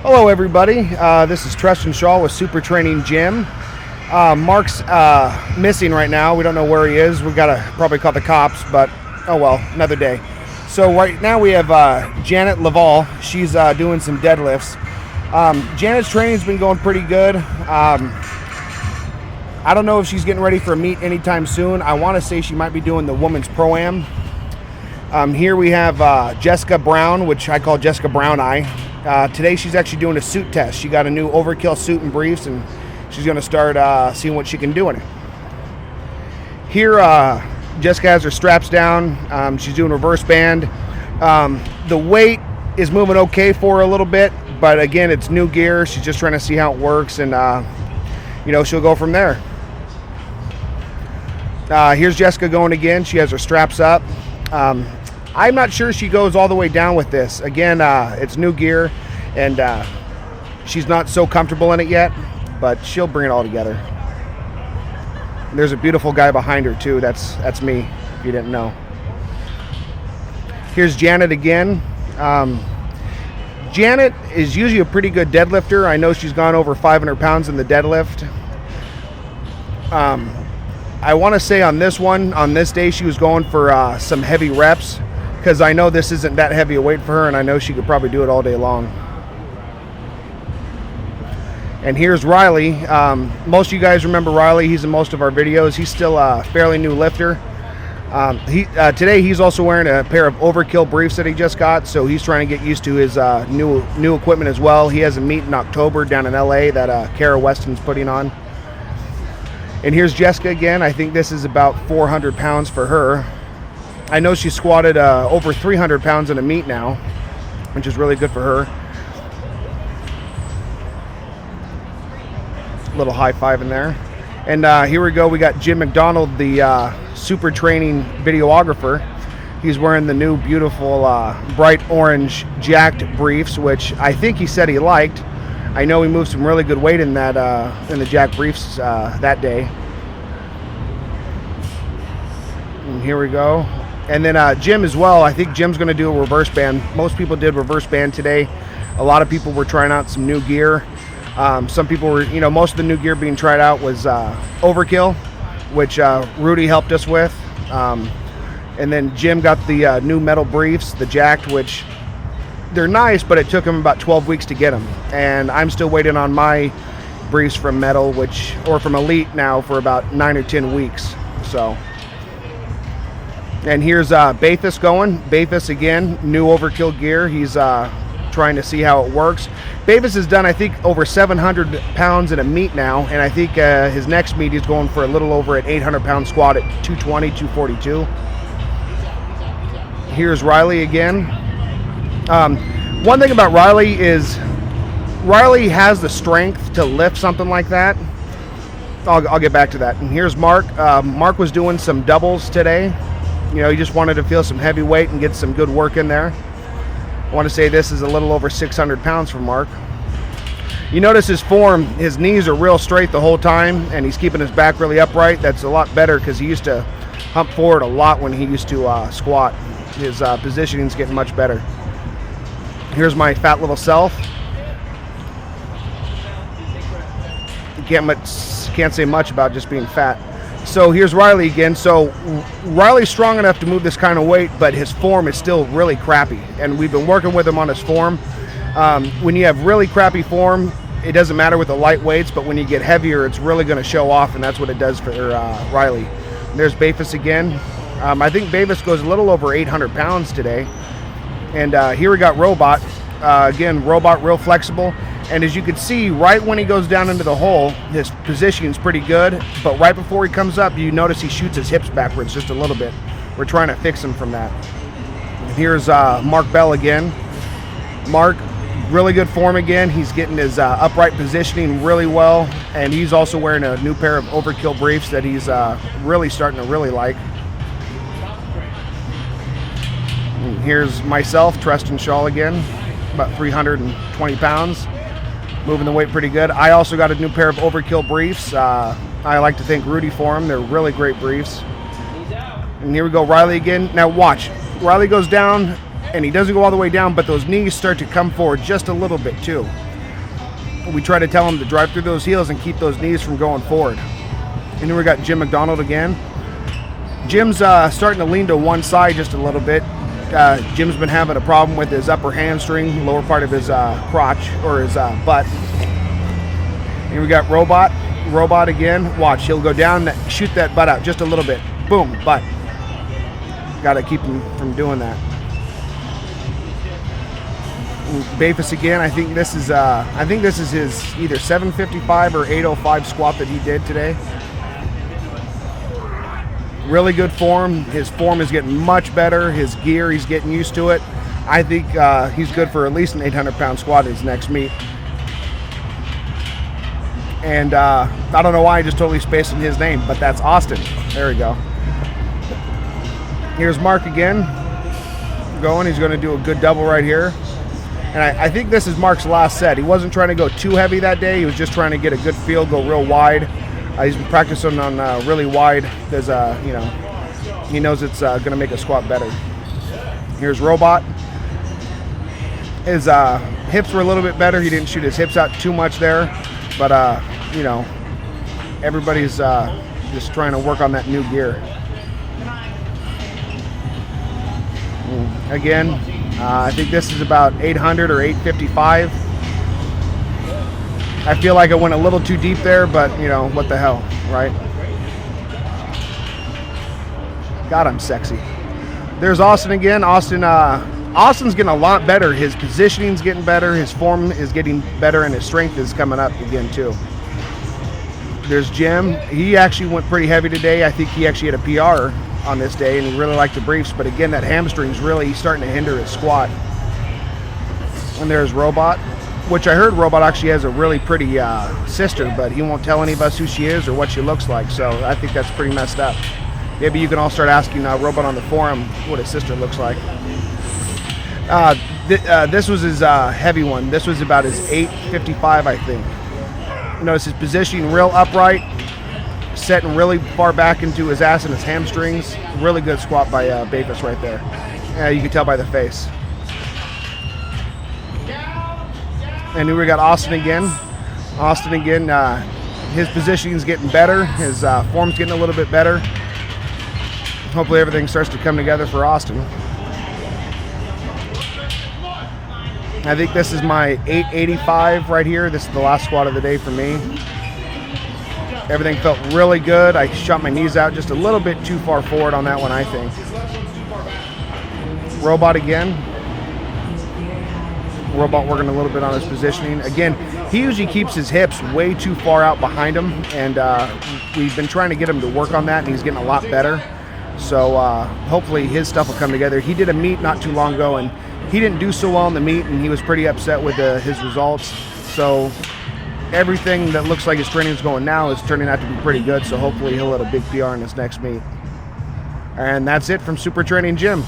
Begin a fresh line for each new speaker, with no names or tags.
Hello everybody, this is Treston Shaw with Super Training Gym. Mark's missing right now. We don't know where he is. We gotta probably call the cops, but oh well, another day. So right now we have Janet Laval. She's doing some deadlifts. Janet's training's been going pretty good. I don't know if she's getting ready for a meet anytime soon. I want to say she might be doing the Women's Pro-Am. Here we have Jessica Brown, which I call Jessica Brown Eye. Today she's actually doing a suit test. She got a new overkill suit and briefs, and she's going to start seeing what she can do in it. Here Jessica has her straps down. She's doing reverse band. The weight is moving okay for her a little bit, but again, it's new gear. She's just trying to see how it works, and she'll go from there. Here's Jessica going again. She has her straps up. I'm not sure she goes all the way down with this. Again, it's new gear, and she's not so comfortable in it yet, but she'll bring it all together. And there's a beautiful guy behind her too. That's me, if you didn't know. Here's Janet again. Janet is usually a pretty good deadlifter. I know she's gone over 500 pounds in the deadlift. I want to say on this day, she was going for some heavy reps, because I know this isn't that heavy a weight for her, and I know she could probably do it all day long. And here's Riley. Most of you guys remember Riley. He's in most of our videos. He's still a fairly new lifter. Today he's also wearing a pair of overkill briefs that he just got, so he's trying to get used to his new equipment as well. He has a meet in October down in LA that Kara Weston's putting on. And here's Jessica again. I think this is about 400 pounds for her. I know she squatted over 300 pounds in a meet now, which is really good for her. A little high five in there. And here we go. We got Jim McDonald, the Super Training videographer. He's wearing the new beautiful bright orange jacked briefs, which I think he said he liked. I know he moved some really good weight in that in the jack briefs that day. And here we go. And then Jim as well. I think Jim's going to do a reverse band. Most people did reverse band today. A lot of people were trying out some new gear. Some people were, most of the new gear being tried out was overkill, which Rudy helped us with. And then Jim got the new metal briefs, the jacked, which they're nice, but it took him about 12 weeks to get them. And I'm still waiting on my briefs from metal, or from Elite now, for about 9 or 10 weeks. So. And here's Bathus going. Bathus again, new overkill gear. He's trying to see how it works. Bathus has done, I think, over 700 pounds in a meet now, and I think his next meet he's going for a little over an 800-pound squat at 220, 242. Here's Riley again. One thing about Riley is Riley has the strength to lift something like that. I'll get back to that. And here's Mark. Mark was doing some doubles today. He just wanted to feel some heavy weight and get some good work in there. I want to say this is a little over 600 pounds for Mark. You notice his form, his knees are real straight the whole time, and he's keeping his back really upright. That's a lot better, because he used to hump forward a lot when he used to squat. His positioning's getting much better. Here's my fat little self. Can't say much about just being fat. So here's Riley again. So Riley's strong enough to move this kind of weight, but his form is still really crappy. And we've been working with him on his form. When you have really crappy form, it doesn't matter with the light weights, but when you get heavier, it's really going to show off, and that's what it does for Riley. There's Bathus again. I think Bathus goes a little over 800 pounds today. And here we got Robot. Again, Robot, real flexible. And as you can see, right when he goes down into the hole, his positioning's pretty good. But right before he comes up, you notice he shoots his hips backwards just a little bit. We're trying to fix him from that. And here's Mark Bell again. Mark, really good form again. He's getting his upright positioning really well. And he's also wearing a new pair of overkill briefs that he's really starting to really like. And here's myself, Treston Shaw again, about 320 pounds. Moving the weight pretty good. I also got a new pair of overkill briefs. I like to thank Rudy for them. They're really great briefs. And here we go, Riley again. Now watch. Riley goes down, and he doesn't go all the way down, but those knees start to come forward just a little bit too. we try to tell him to drive through those heels and keep those knees from going forward. And then we got Jim McDonald again. Jim's starting to lean to one side just a little bit. Jim's been having a problem with his upper hamstring, lower part of his crotch or his butt. And we got Robot again. Watch, he'll go down, shoot that butt out just a little bit. Boom, butt. Got to keep him from doing that. Bafus again. I think this is his either 755 or 805 squat that he did today. Really good form. His form is getting much better. His gear, he's getting used to it. I think he's good for at least an 800-pound squat in his next meet. And I don't know why I just totally spaced on his name, but that's Austin. There we go. Here's Mark again. Going. He's going to do a good double right here. And I think this is Mark's last set. He wasn't trying to go too heavy that day. He was just trying to get a good feel, go real wide. He's been practicing on really wide because, he knows it's going to make a squat better. Here's Robot. His hips were a little bit better. He didn't shoot his hips out too much there. But, everybody's just trying to work on that new gear. Again, I think this is about 800 or 855. I feel like I went a little too deep there, but, what the hell, right? God, I'm sexy. There's Austin again. Austin's getting a lot better. His positioning's getting better. His form is getting better, and his strength is coming up again, too. There's Jim. He actually went pretty heavy today. I think he actually had a PR on this day, and he really liked the briefs. But again, that hamstring's really starting to hinder his squat. And there's Robot, which I heard Robot actually has a really pretty sister, but he won't tell any of us who she is or what she looks like. So I think that's pretty messed up. Maybe you can all start asking Robot on the forum what his sister looks like. This was his heavy one. This was about his 855, I think. Notice his positioning real upright, setting really far back into his ass and his hamstrings. Really good squat by Bafus right there. You can tell by the face. And here we got Austin again. His positioning's getting better. His form's getting a little bit better. Hopefully everything starts to come together for Austin. I think this is my 885 right here. This is the last squat of the day for me. Everything felt really good. I shot my knees out just a little bit too far forward on that one, I think. Robot again. Robot working a little bit on his positioning. Again, he usually keeps his hips way too far out behind him, and we've been trying to get him to work on that, and he's getting a lot better. So hopefully his stuff will come together. He did a meet not too long ago, and he didn't do so well in the meet, and he was pretty upset with his results. So everything that looks like his training is going now is turning out to be pretty good. So hopefully he'll hit a big PR in his next meet. And that's it from Super Training Gym.